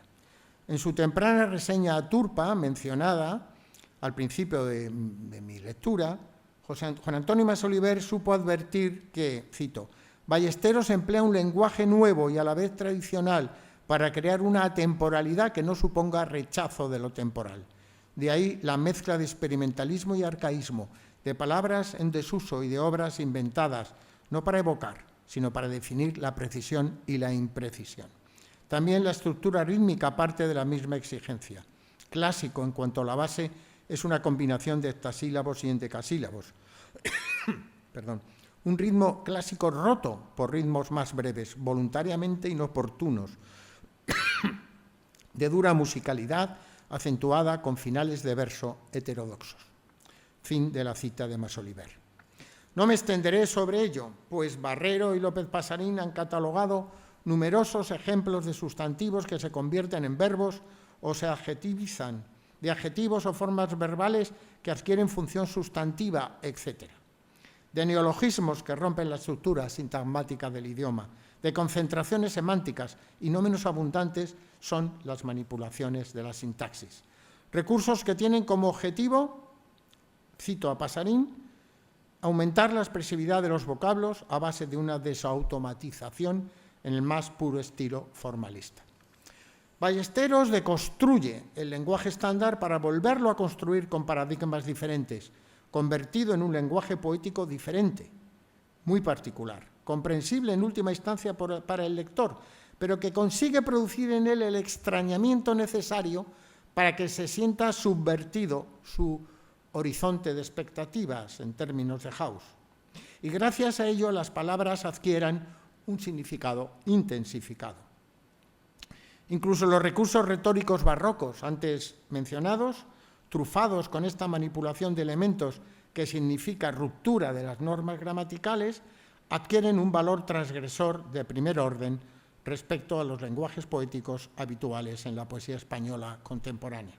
En su temprana reseña a Turpa, mencionada al principio de mi lectura, Juan Antonio Masoliver supo advertir que, cito, Ballesteros emplea un lenguaje nuevo y a la vez tradicional para crear una atemporalidad que no suponga rechazo de lo temporal. De ahí la mezcla de experimentalismo y arcaísmo, de palabras en desuso y de obras inventadas, no para evocar, sino para definir la precisión y la imprecisión. También la estructura rítmica parte de la misma exigencia. Clásico en cuanto a la base es una combinación de heptasílabos y endecasílabos. Perdón. Un ritmo clásico roto por ritmos más breves, voluntariamente inoportunos, de dura musicalidad, acentuada con finales de verso heterodoxos. Fin de la cita de Masoliver. No me extenderé sobre ello, pues Barrero y López Pasarín han catalogado numerosos ejemplos de sustantivos que se convierten en verbos o se adjetivizan, de adjetivos o formas verbales que adquieren función sustantiva, etc. De neologismos que rompen la estructura sintagmática del idioma, de concentraciones semánticas y no menos abundantes son las manipulaciones de la sintaxis. Recursos que tienen como objetivo, cito a Pasarín, aumentar la expresividad de los vocablos a base de una desautomatización en el más puro estilo formalista. Ballesteros deconstruye el lenguaje estándar para volverlo a construir con paradigmas diferentes, convertido en un lenguaje poético diferente, muy particular, comprensible en última instancia para el lector, pero que consigue producir en él el extrañamiento necesario para que se sienta subvertido su horizonte de expectativas en términos de House. Y gracias a ello las palabras adquieran un significado intensificado. Incluso los recursos retóricos barrocos antes mencionados, trufados con esta manipulación de elementos que significa ruptura de las normas gramaticales, adquieren un valor transgresor de primer orden respecto a los lenguajes poéticos habituales en la poesía española contemporánea.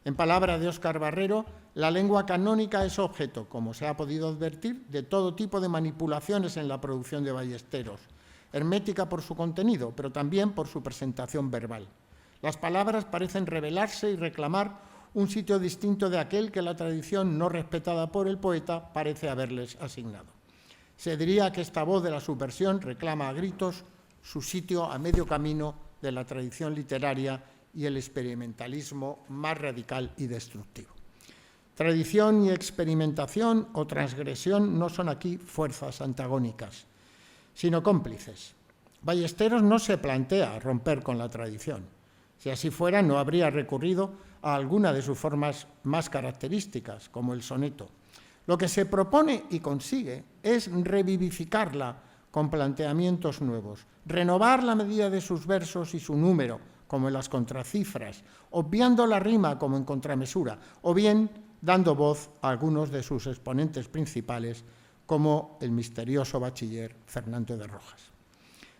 En palabras de Óscar Barrero, la lengua canónica es objeto, como se ha podido advertir, de todo tipo de manipulaciones en la producción de Ballesteros, hermética por su contenido, pero también por su presentación verbal. Las palabras parecen revelarse y reclamar un sitio distinto de aquel que la tradición no respetada por el poeta parece haberles asignado. Se diría que esta voz de la subversión reclama a gritos su sitio a medio camino de la tradición literaria y el experimentalismo más radical y destructivo. Tradición y experimentación o transgresión no son aquí fuerzas antagónicas, sino cómplices. Ballesteros no se plantea romper con la tradición. Si así fuera, no habría recurrido a alguna de sus formas más características, como el soneto. Lo que se propone y consigue es revivificarla con planteamientos nuevos, renovar la medida de sus versos y su número, como en las contracifras, obviando la rima como en contramesura, o bien dando voz a algunos de sus exponentes principales, como el misterioso bachiller Fernando de Rojas.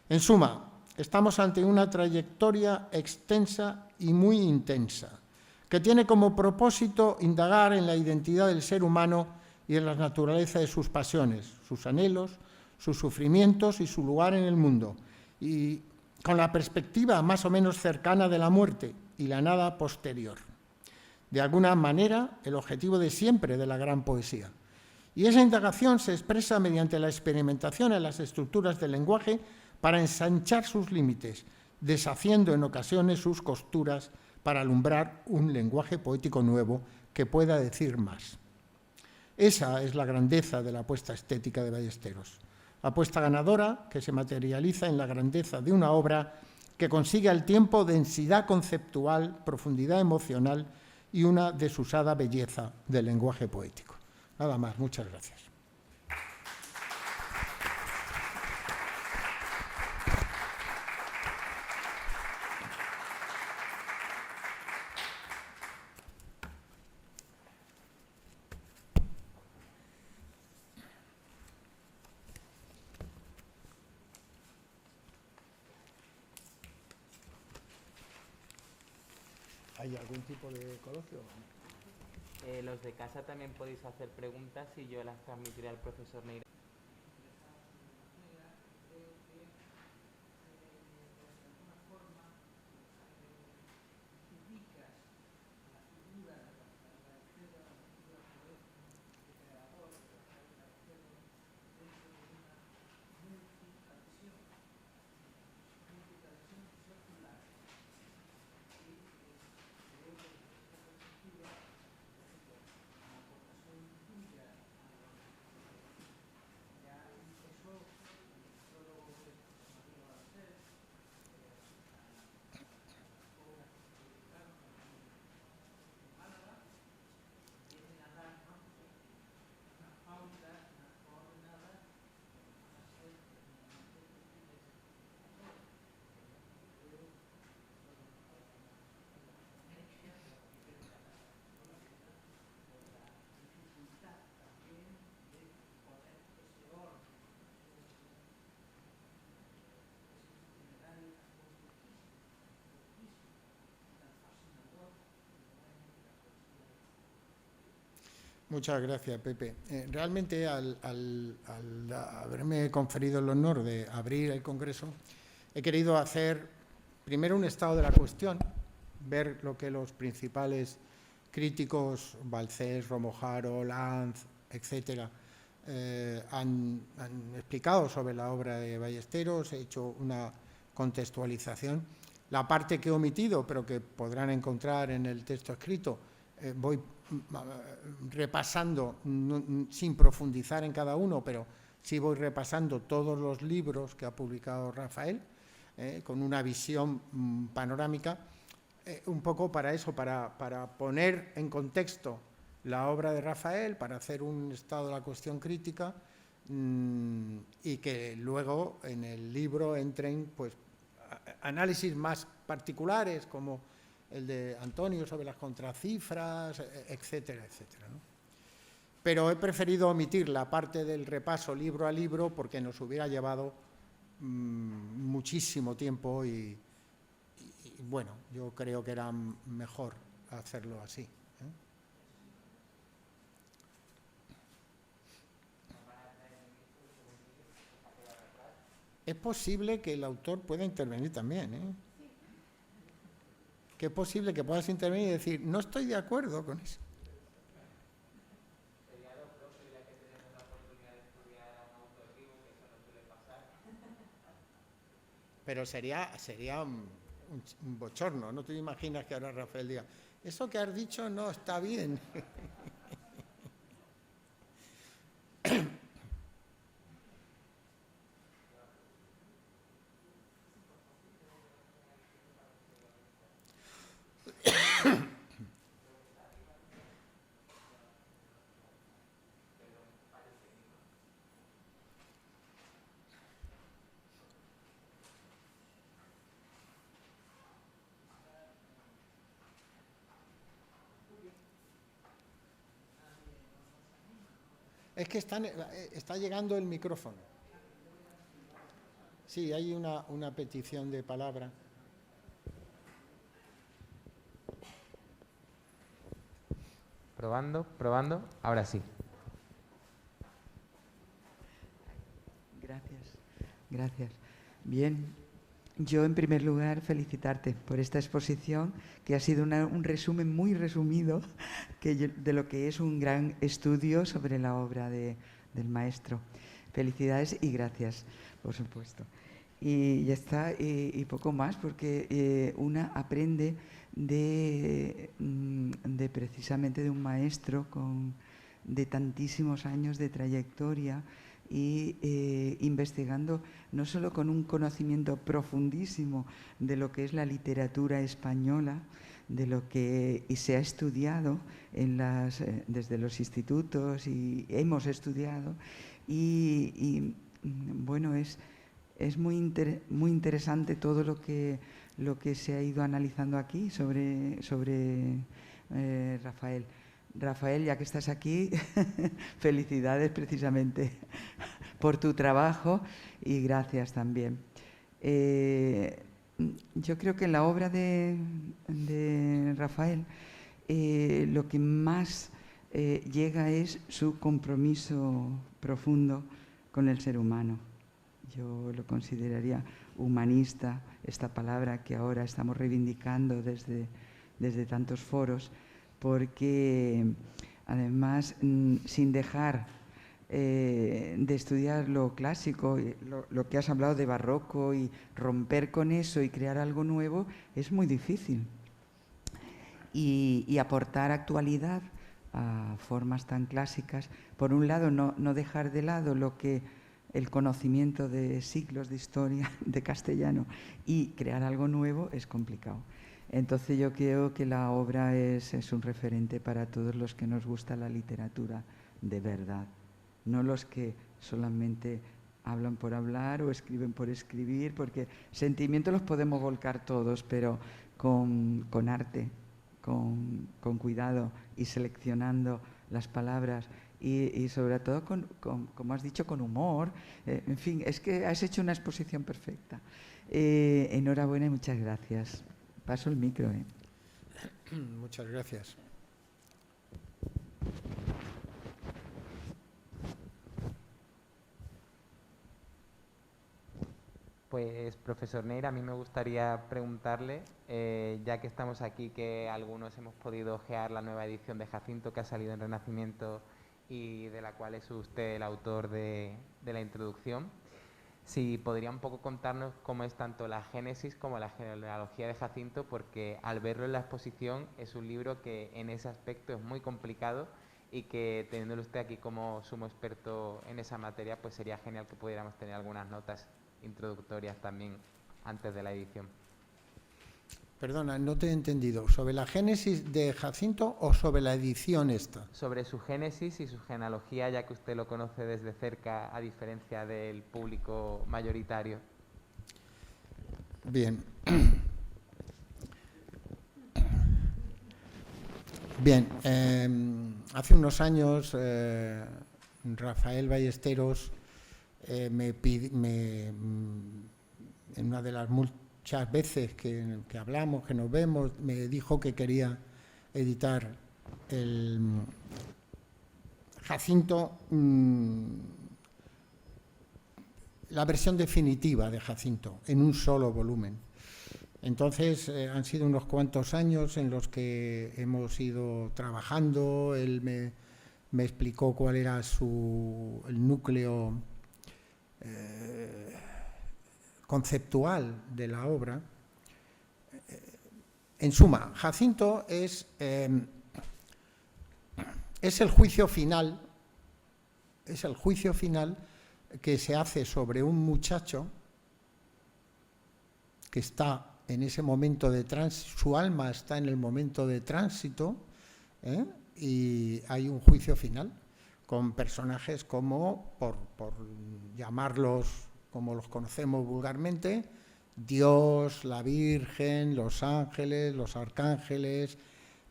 En suma, estamos ante una trayectoria extensa y muy intensa, que tiene como propósito indagar en la identidad del ser humano y en la naturaleza de sus pasiones, sus anhelos, sus sufrimientos y su lugar en el mundo, y con la perspectiva más o menos cercana de la muerte y la nada posterior. De alguna manera, el objetivo de siempre de la gran poesía. Y esa indagación se expresa mediante la experimentación en las estructuras del lenguaje para ensanchar sus límites, deshaciendo en ocasiones sus costuras para alumbrar un lenguaje poético nuevo que pueda decir más. Esa es la grandeza de la apuesta estética de Ballesteros. Apuesta ganadora que se materializa en la grandeza de una obra que consigue al tiempo densidad conceptual, profundidad emocional y una desusada belleza del lenguaje poético. Nada más, muchas gracias. ¿Hay algún tipo de coloquio?
Los de casa también podéis hacer preguntas y yo las transmitiré al profesor Neira.
Muchas gracias, Pepe. Realmente, al haberme conferido el honor de abrir el Congreso, he querido hacer primero un estado de la cuestión, ver lo que los principales críticos, Balcells, Romojaro, Lanz, etcétera, han explicado sobre la obra de Ballesteros. He hecho una contextualización. La parte que he omitido, pero que podrán encontrar en el texto escrito, voy repasando, sin profundizar en cada uno, pero sí voy repasando todos los libros que ha publicado Rafael, con una visión panorámica, un poco para eso, para poner en contexto la obra de Rafael, para hacer un estado de la cuestión crítica, y que luego en el libro entren pues análisis más particulares, como el de Antonio sobre las contracifras, etcétera, etcétera, ¿no? Pero he preferido omitir la parte del repaso libro a libro porque nos hubiera llevado muchísimo tiempo y bueno, yo creo que era mejor hacerlo así, ¿eh? Es posible que el autor pueda intervenir también, ¿eh? Que es posible que puedas intervenir y decir, no estoy de acuerdo con eso.
Sería lo propio, ya que tenemos la oportunidad de estudiar a un autor vivo, que eso no suele pasar.
Pero sería un bochorno. No te imaginas que ahora Rafael diga, eso que has dicho no está bien. Es que está llegando el micrófono. Sí, hay una petición de palabra.
Probando, probando, ahora sí.
Gracias. Bien, yo en primer lugar felicitarte por esta exposición, que ha sido un resumen muy resumido de lo que es un gran estudio sobre la obra del maestro. Felicidades y gracias, por supuesto. Y ya está, y poco más, porque una aprende precisamente de un maestro de tantísimos años de trayectoria y investigando no solo con un conocimiento profundísimo de lo que es la literatura española, de lo que se ha estudiado desde los institutos y hemos estudiado, y bueno, es muy interesante todo lo que se ha ido analizando aquí sobre Rafael. Rafael, ya que estás aquí, felicidades precisamente por tu trabajo y gracias también. Yo creo que en la obra de Rafael lo que más llega es su compromiso profundo con el ser humano. Yo lo consideraría humanista, esta palabra que ahora estamos reivindicando desde tantos foros, porque además, sin dejar de estudiar lo clásico, lo que has hablado de barroco, y romper con eso y crear algo nuevo, es muy difícil. Y aportar actualidad a formas tan clásicas, por un lado no dejar de lado el conocimiento de siglos de historia de castellano y crear algo nuevo es complicado. Entonces yo creo que la obra es un referente para todos los que nos gusta la literatura de verdad, no los que solamente hablan por hablar o escriben por escribir, porque sentimientos los podemos volcar todos, pero con arte, con cuidado y seleccionando las palabras y sobre todo, como has dicho, con humor. En fin, es que has hecho una exposición perfecta. Enhorabuena y muchas gracias. Paso el micro.
Muchas gracias.
Pues, profesor Neira, a mí me gustaría preguntarle, ya que estamos aquí, que algunos hemos podido ojear la nueva edición de Jacinto que ha salido en Renacimiento y de la cual es usted el autor de la introducción, si podría un poco contarnos cómo es tanto la génesis como la genealogía de Jacinto, porque al verlo en la exposición es un libro que en ese aspecto es muy complicado y que, teniéndolo usted aquí como sumo experto en esa materia, pues sería genial que pudiéramos tener algunas notas introductorias también antes de la edición.
Perdona, no te he entendido. ¿Sobre la génesis de Jacinto o sobre la edición esta?
Sobre su génesis y su genealogía, ya que usted lo conoce desde cerca, a diferencia del público mayoritario.
Bien. Bien, hace unos años Rafael Ballesteros en una de las muchas veces que hablamos, que nos vemos, me dijo que quería editar el Jacinto, la versión definitiva de Jacinto, en un solo volumen. Entonces han sido unos cuantos años en los que hemos ido trabajando. Él me explicó cuál era el núcleo conceptual de la obra. En suma, Jacinto es el juicio final, que se hace sobre un muchacho que está en ese momento de tránsito, su alma está en el momento de tránsito, y hay un juicio final con personajes como, por llamarlos como los conocemos vulgarmente, Dios, la Virgen, los ángeles, los arcángeles,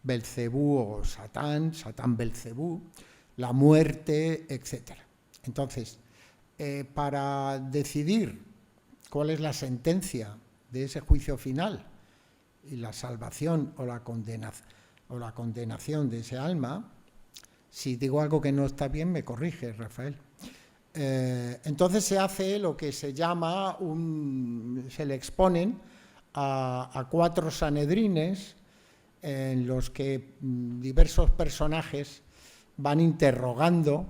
Belcebú o Satán Belcebú, la muerte, etc. Entonces, para decidir cuál es la sentencia de ese juicio final y la salvación o la condenación de ese alma, si digo algo que no está bien, me corrige, Rafael. Entonces se hace lo que se llama, se le exponen a 4 sanedrines en los que diversos personajes van interrogando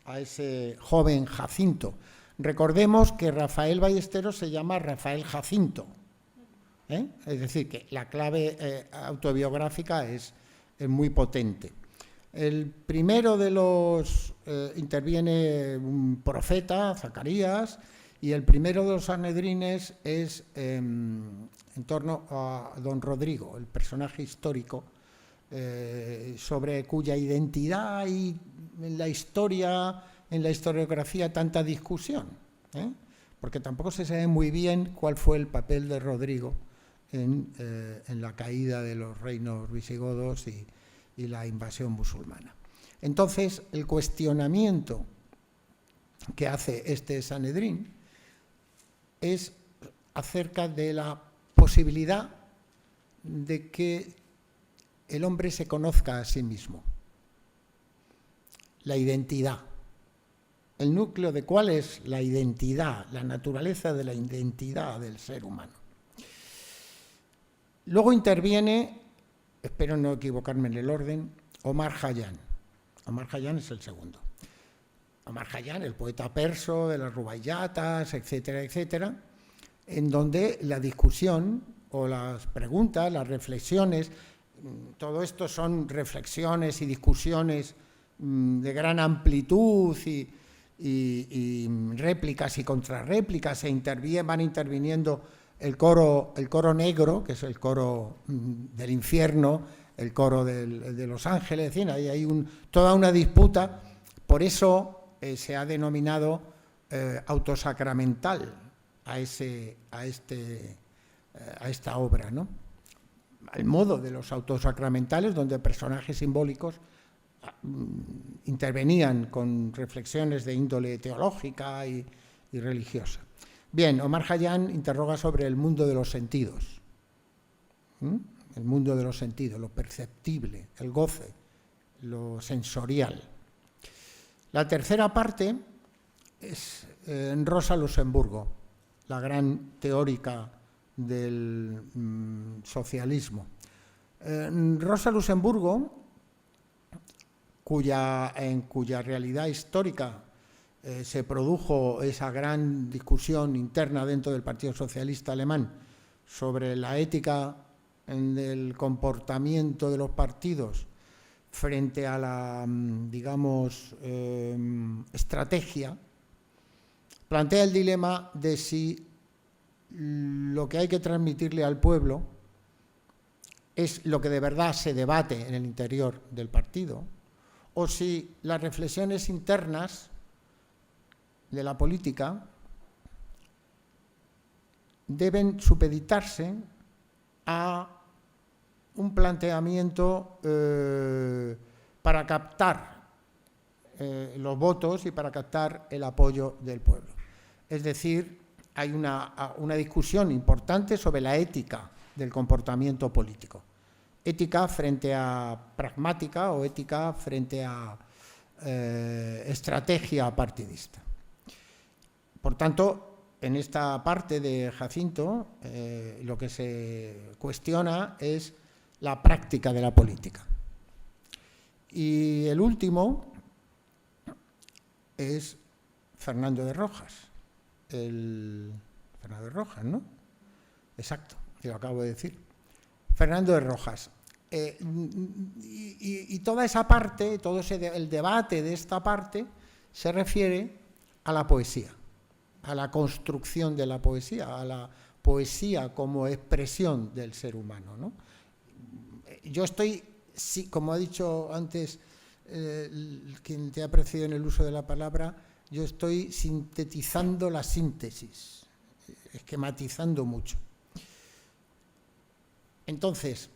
a ese joven Jacinto. Recordemos que Rafael Ballesteros se llama Rafael Jacinto, es decir, que la clave autobiográfica es muy potente. El primero de los interviene un profeta, Zacarías, y el primero de los sanedrines es en torno a don Rodrigo, el personaje histórico sobre cuya identidad y en la historiografía tanta discusión, porque tampoco se sabe muy bien cuál fue el papel de Rodrigo en la caída de los reinos visigodos y la invasión musulmana. Entonces, el cuestionamiento que hace este Sanedrín es acerca de la posibilidad de que el hombre se conozca a sí mismo. La identidad. El núcleo de cuál es la identidad, la naturaleza de la identidad del ser humano. Luego interviene, espero no equivocarme en el orden, Omar Khayyam. Omar Khayyam es el segundo. Omar Khayyam, el poeta perso de las rubayatas, etcétera, etcétera, en donde la discusión o las preguntas, las reflexiones, todo esto son reflexiones y discusiones de gran amplitud y réplicas y contrarréplicas, van interviniendo el coro negro, que es el coro del infierno, el coro de los ángeles, es decir, ahí hay toda una disputa. Por eso se ha denominado autosacramental a esta obra, ¿no? Al modo de los autosacramentales, donde personajes simbólicos intervenían con reflexiones de índole teológica y religiosa. Bien, Omar Khayyam interroga sobre el mundo de los sentidos, el mundo de los sentidos, lo perceptible, el goce, lo sensorial. La tercera parte es en Rosa Luxemburgo, la gran teórica del socialismo. Rosa Luxemburgo, en cuya realidad histórica se produjo esa gran discusión interna dentro del Partido Socialista Alemán sobre la ética en el comportamiento de los partidos frente a la, digamos, estrategia, plantea el dilema de si lo que hay que transmitirle al pueblo es lo que de verdad se debate en el interior del partido, o si las reflexiones internas de la política deben supeditarse a un planteamiento para captar los votos y para captar el apoyo del pueblo. Es decir, hay una discusión importante sobre la ética del comportamiento político. Ética frente a pragmática o ética frente a estrategia partidista. Por tanto, en esta parte de Jacinto, lo que se cuestiona es la práctica de la política. Y el último es Fernando de Rojas. Fernando de Rojas, ¿no? Exacto, te lo acabo de decir. Fernando de Rojas. Y toda esa parte, el debate de esta parte se refiere a la poesía, a la construcción de la poesía, a la poesía como expresión del ser humano, ¿no? Yo estoy, sí, como ha dicho antes quien te ha precedido en el uso de la palabra, yo estoy sintetizando la síntesis, esquematizando mucho. Entonces,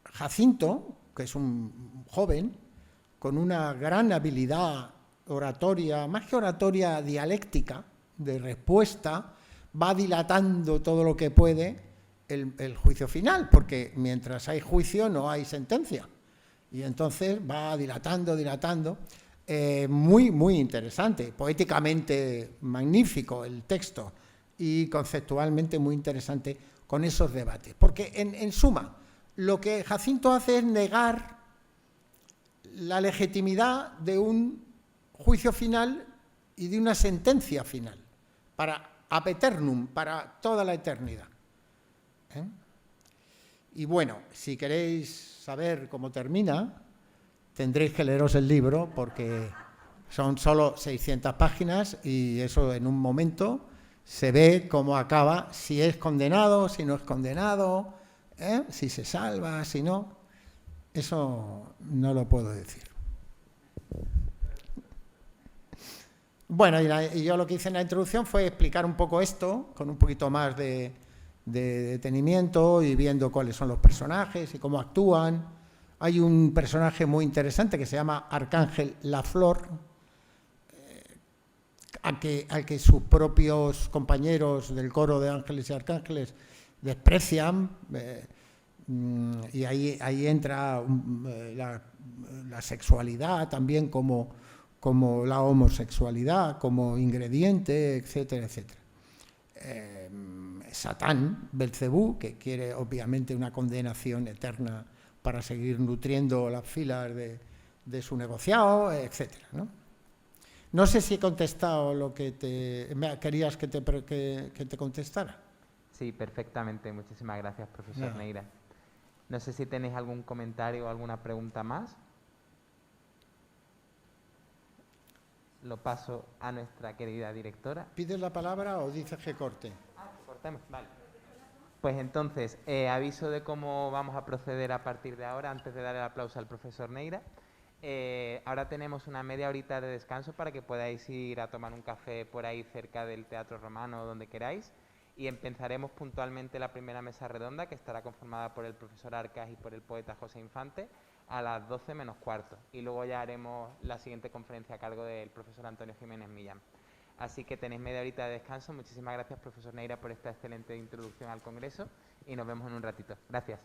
Jacinto, que es un joven con una gran habilidad oratoria, más que oratoria dialéctica, de respuesta, va dilatando todo lo que puede el juicio final, porque mientras hay juicio no hay sentencia. Y entonces va dilatando. Muy, muy interesante, poéticamente magnífico el texto y conceptualmente muy interesante con esos debates. Porque, en suma, lo que Jacinto hace es negar la legitimidad de un juicio final y de una sentencia final, para ad eternum, para toda la eternidad. Y bueno, si queréis saber cómo termina, tendréis que leeros el libro, porque son solo 600 páginas y eso en un momento se ve cómo acaba, si es condenado, si no es condenado, si se salva, si no. Eso no lo puedo decir. Bueno, y yo lo que hice en la introducción fue explicar un poco esto, con un poquito más de detenimiento y viendo cuáles son los personajes y cómo actúan. Hay un personaje muy interesante que se llama Arcángel Laflor, al que sus propios compañeros del coro de ángeles y arcángeles desprecian, y ahí entra la sexualidad también como la homosexualidad, como ingrediente, etcétera, etcétera. Satán, Belcebú, que quiere obviamente una condenación eterna para seguir nutriendo las filas de su negociado, etcétera, ¿no? No sé si he contestado lo que querías que te contestara.
Sí, perfectamente. Muchísimas gracias, profesor Neira. No sé si tenéis algún comentario o alguna pregunta más. Lo paso a nuestra querida directora.
¿Pides la palabra o dices que corte?
Cortemos, vale. Pues entonces, aviso de cómo vamos a proceder a partir de ahora, antes de dar el aplauso al profesor Neira. Ahora tenemos una media horita de descanso para que podáis ir a tomar un café por ahí cerca del Teatro Romano o donde queráis, y empezaremos puntualmente la primera mesa redonda, que estará conformada por el profesor Arcas y por el poeta José Infante, a las 12 menos cuarto, y luego ya haremos la siguiente conferencia a cargo del profesor Antonio Jiménez Millán. Así que tenéis media horita de descanso. Muchísimas gracias, profesor Neira, por esta excelente introducción al Congreso, y nos vemos en un ratito. Gracias.